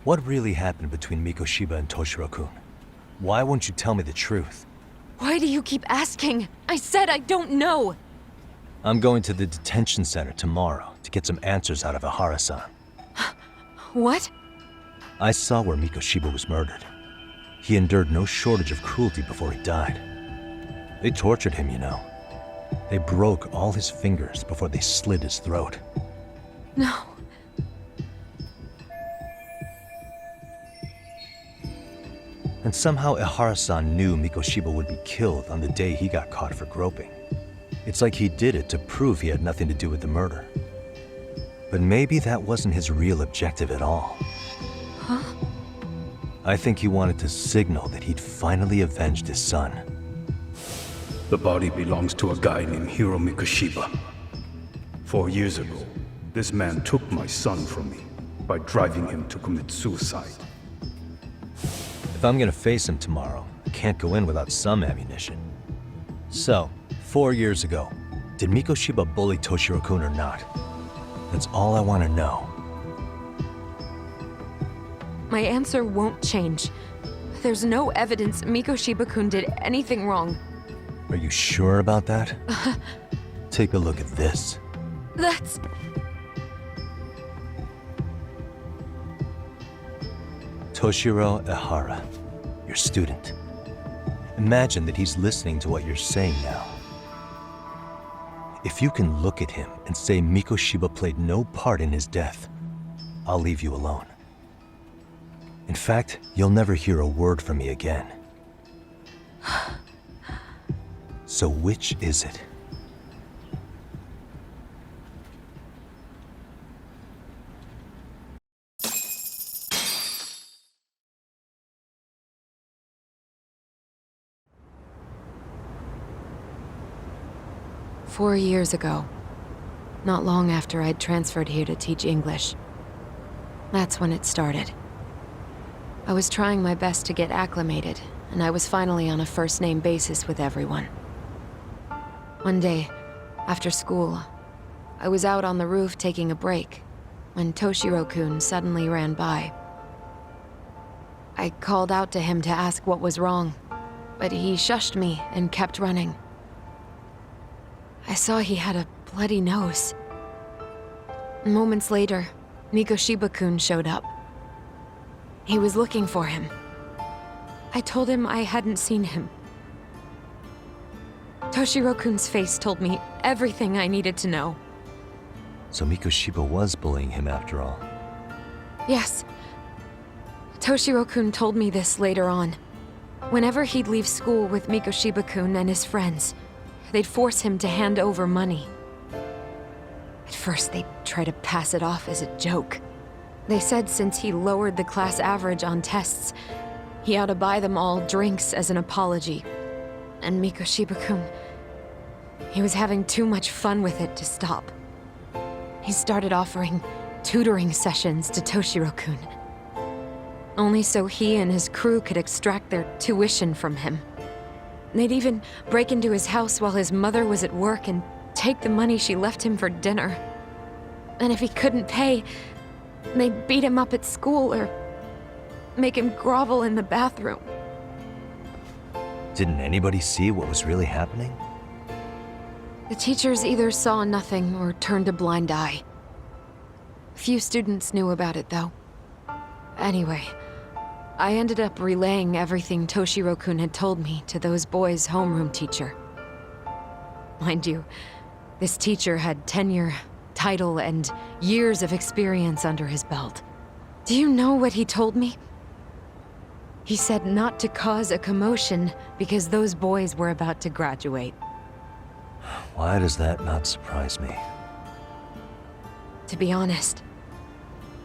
What really happened between Mikoshiba and Toshiro-kun? Why won't you tell me the truth? Why do you keep asking? I said I don't know! I'm going to the detention center tomorrow to get some answers out of Ihara-san. What? I saw where Mikoshiba was murdered. He endured no shortage of cruelty before he died. They tortured him, you know. They broke all his fingers before they slit his throat. No. And somehow Ihara-san knew Mikoshiba would be killed on the day he got caught for groping. It's like he did it to prove he had nothing to do with the murder. But maybe that wasn't his real objective at all. Huh? I think he wanted to signal that he'd finally avenged his son. The body belongs to a guy named Hiro Mikoshiba. 4 years ago, this man took my son from me by driving him to commit suicide. If I'm gonna face him tomorrow, I can't go in without some ammunition. So, 4 years ago, did Mikoshiba bully Toshiro-kun or not? That's all I want to know. My answer won't change. There's no evidence Mikoshiba-kun did anything wrong. Are you sure about that? Take a look at this. That's... Toshiro Ihara, your student. Imagine that he's listening to what you're saying now. If you can look at him and say Mikoshiba played no part in his death, I'll leave you alone. In fact, you'll never hear a word from me again. So which is it? "4 years ago, not long after I'd transferred here to teach English. That's when it started. I was trying my best to get acclimated, and I was finally on a first-name basis with everyone. One day, after school, I was out on the roof taking a break, when Toshiro-kun suddenly ran by. I called out to him to ask what was wrong, but he shushed me and kept running. I saw he had a bloody nose. Moments later, Mikoshiba-kun showed up. He was looking for him. I told him I hadn't seen him. Toshiro-kun's face told me everything I needed to know. So Mikoshiba was bullying him after all. Yes. Toshiro-kun told me this later on. Whenever he'd leave school with Mikoshiba-kun and his friends, they'd force him to hand over money. At first, they'd try to pass it off as a joke. They said since he lowered the class average on tests, he ought to buy them all drinks as an apology. And Mikoshiba-kun, he was having too much fun with it to stop. He started offering tutoring sessions to Toshiro-kun, only so he and his crew could extract their tuition from him. They'd even break into his house while his mother was at work and take the money she left him for dinner. And if he couldn't pay, they'd beat him up at school or make him grovel in the bathroom. Didn't anybody see what was really happening? The teachers either saw nothing or turned a blind eye. Few students knew about it, though. Anyway, I ended up relaying everything Toshiro-kun had told me to those boys' homeroom teacher. Mind you, this teacher had tenure, title, and years of experience under his belt. Do you know what he told me? He said not to cause a commotion because those boys were about to graduate. Why does that not surprise me? To be honest,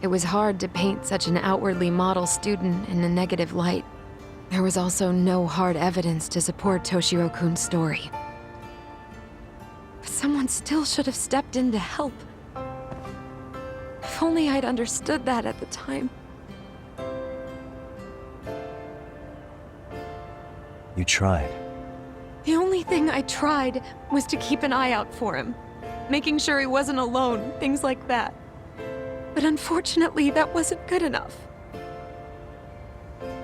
it was hard to paint such an outwardly model student in a negative light. There was also no hard evidence to support Toshiro-kun's story. But someone still should have stepped in to help. If only I'd understood that at the time. You tried. The only thing I tried was to keep an eye out for him, making sure he wasn't alone, things like that. But unfortunately, that wasn't good enough.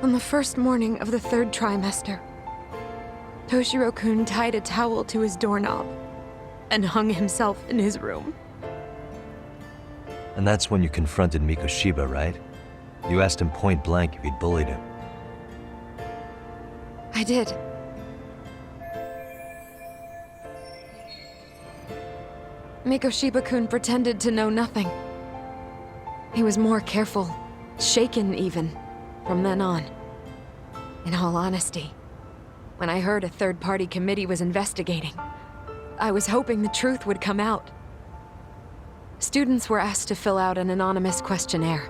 On the first morning of the third trimester, Toshiro-kun tied a towel to his doorknob and hung himself in his room. And that's when you confronted Mikoshiba, right? You asked him point blank if he'd bullied him. I did. Mikoshiba-kun pretended to know nothing. He was more careful, shaken even, from then on. In all honesty, when I heard a third-party committee was investigating, I was hoping the truth would come out. Students were asked to fill out an anonymous questionnaire,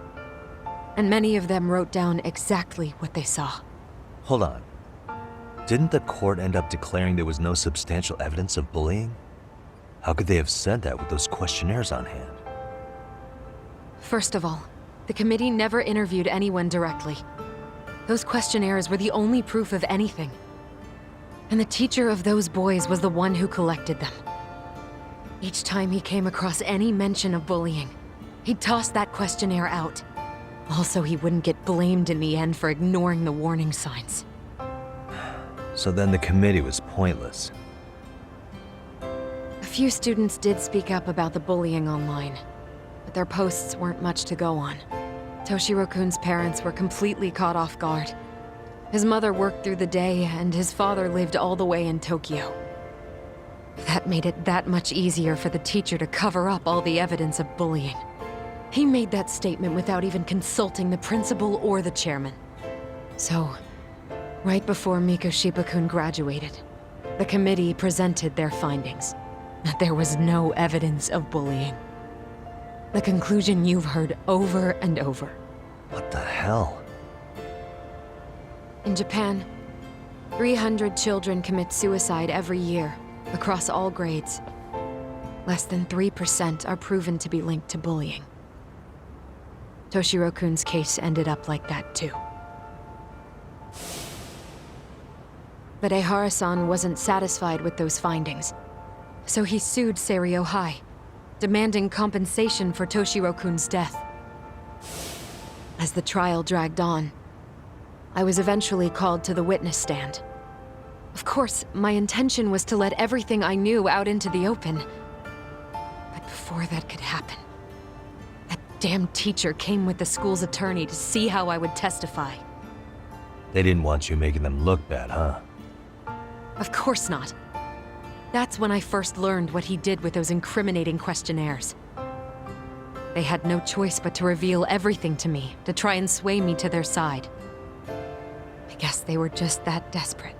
and many of them wrote down exactly what they saw. Hold on. Didn't the court end up declaring there was no substantial evidence of bullying? How could they have said that with those questionnaires on hand? First of all, the committee never interviewed anyone directly. Those questionnaires were the only proof of anything. And the teacher of those boys was the one who collected them. Each time he came across any mention of bullying, he'd toss that questionnaire out. Also, he wouldn't get blamed in the end for ignoring the warning signs. So then the committee was pointless. A few students did speak up about the bullying online, but their posts weren't much to go on. Toshiro-kun's parents were completely caught off guard. His mother worked through the day, and his father lived all the way in Tokyo. That made it that much easier for the teacher to cover up all the evidence of bullying. He made that statement without even consulting the principal or the chairman. So, right before Mikoshiba-kun graduated, the committee presented their findings, that there was no evidence of bullying. The conclusion you've heard over and over. What the hell? In Japan, 300 children commit suicide every year, across all grades. Less than 3% are proven to be linked to bullying. Toshiro-kun's case ended up like that too. But Ehara-san wasn't satisfied with those findings, so he sued Seiryo High, demanding compensation for Toshiro-kun's death. As the trial dragged on, I was eventually called to the witness stand. Of course, my intention was to let everything I knew out into the open. But before that could happen, that damn teacher came with the school's attorney to see how I would testify. They didn't want you making them look bad, huh? Of course not. That's when I first learned what he did with those incriminating questionnaires. They had no choice but to reveal everything to me, to try and sway me to their side. I guess they were just that desperate.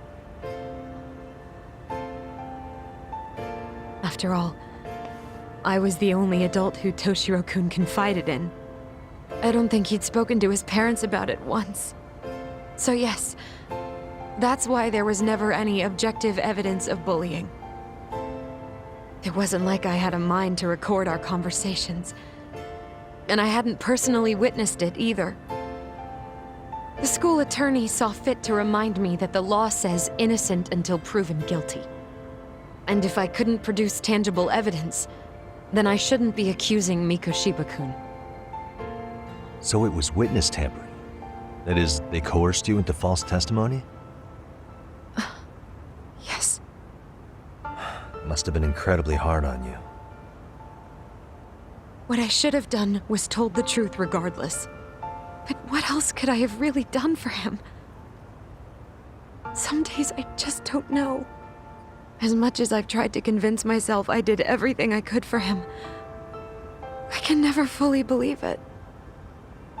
After all, I was the only adult who Toshiro-kun confided in. I don't think he'd spoken to his parents about it once. So yes, that's why there was never any objective evidence of bullying. It wasn't like I had a mind to record our conversations. And I hadn't personally witnessed it either. The school attorney saw fit to remind me that the law says innocent until proven guilty. And if I couldn't produce tangible evidence, then I shouldn't be accusing Mikoshiba-kun. So it was witness tampering. That is, they coerced you into false testimony? Yes. Must have been incredibly hard on you. What I should have done was told the truth regardless. But what else could I have really done for him? Some days I just don't know. As much as I've tried to convince myself I did everything I could for him, I can never fully believe it.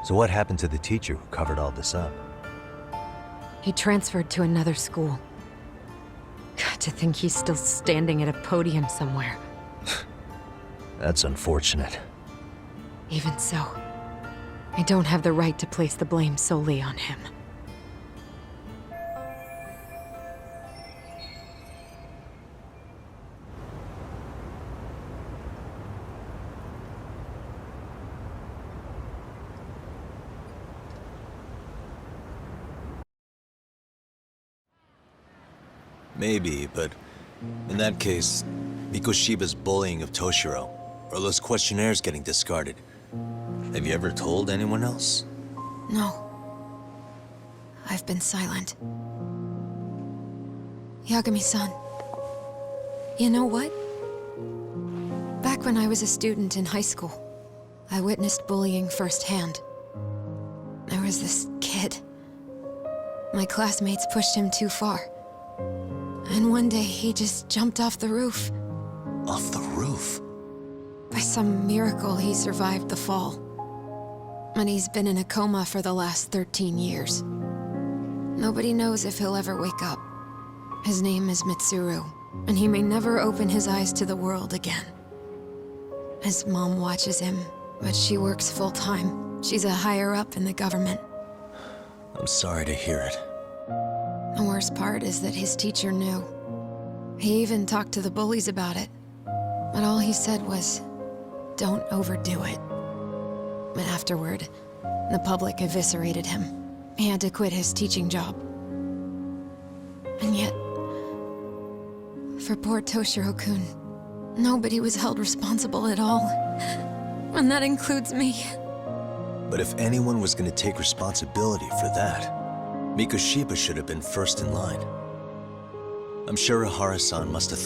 So what happened to the teacher who covered all this up? He transferred to another school. God, to think he's still standing at a podium somewhere. That's unfortunate. Even so, I don't have the right to place the blame solely on him. Maybe, but in that case, Mikoshiba's bullying of Toshiro, or those questionnaires getting discarded. Have you ever told anyone else? No. I've been silent. Yagami-san, you know what? Back when I was a student in high school, I witnessed bullying firsthand. There was this kid. My classmates pushed him too far. And one day he just jumped off the roof. Off the roof? By some miracle, he survived the fall. And he's been in a coma for the last 13 years. Nobody knows if he'll ever wake up. His name is Mitsuru, and he may never open his eyes to the world again. His mom watches him, but she works full-time. She's a higher-up in the government. I'm sorry to hear it. The worst part is that his teacher knew. He even talked to the bullies about it. But all he said was, don't overdo it. But afterward, the public eviscerated him. He had to quit his teaching job. And yet, for poor Toshiro-kun, nobody was held responsible at all. And that includes me. But if anyone was going to take responsibility for that, Mikoshiba should have been first in line. I'm sure Ihara-san must have thought